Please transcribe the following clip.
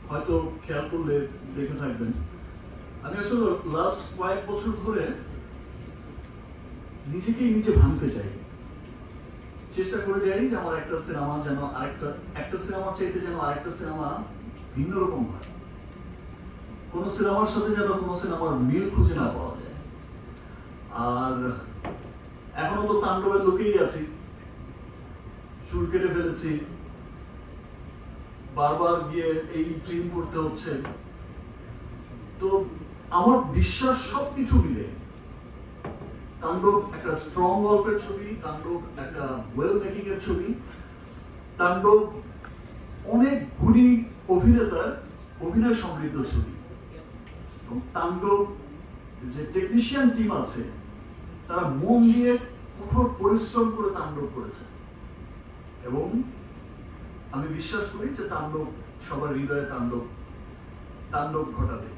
হয়তো খেয়াল করলে দেখে থাকবেন, আমি আসলে লাস্ট কয়েক বছর ধরে নিজেকেই নিজে ভাঙতে চাই, চেষ্টা করে যাই যে আমার একটা সিনেমা যেন একটা সিনেমার চাইতে যেন আরেকটা সিনেমা ভিন্ন রকম হয়, কোন সিনেমার সাথে যেন কোন সিনেমার মিল খুঁজে না পাওয়া যায়। আর এখনো তো তাণ্ডবের লোকেই আছি, চুল কেটে ফেলেছি, বারবার গিয়ে এই ট্রিম করতে হচ্ছে। তো আমার বিশ্বাস সবকিছু মিলে তাণ্ডব একটা স্ট্রং গল্পের ছবি, তাণ্ডব একটা ওয়েল মেকিং এর ছবি, তাণ্ডব অনেক গুণী অভিনেতার অভিনয় সমৃদ্ধ ছবি, এবং তাণ্ডব যে টেকনিশিয়ান টিম আছে তারা মন দিয়ে কঠোর পরিশ্রম করে তাণ্ডব করেছে, এবং আমি বিশ্বাস করি যে তাণ্ডব সবার হৃদয়ে তাণ্ডব ঘটাবে।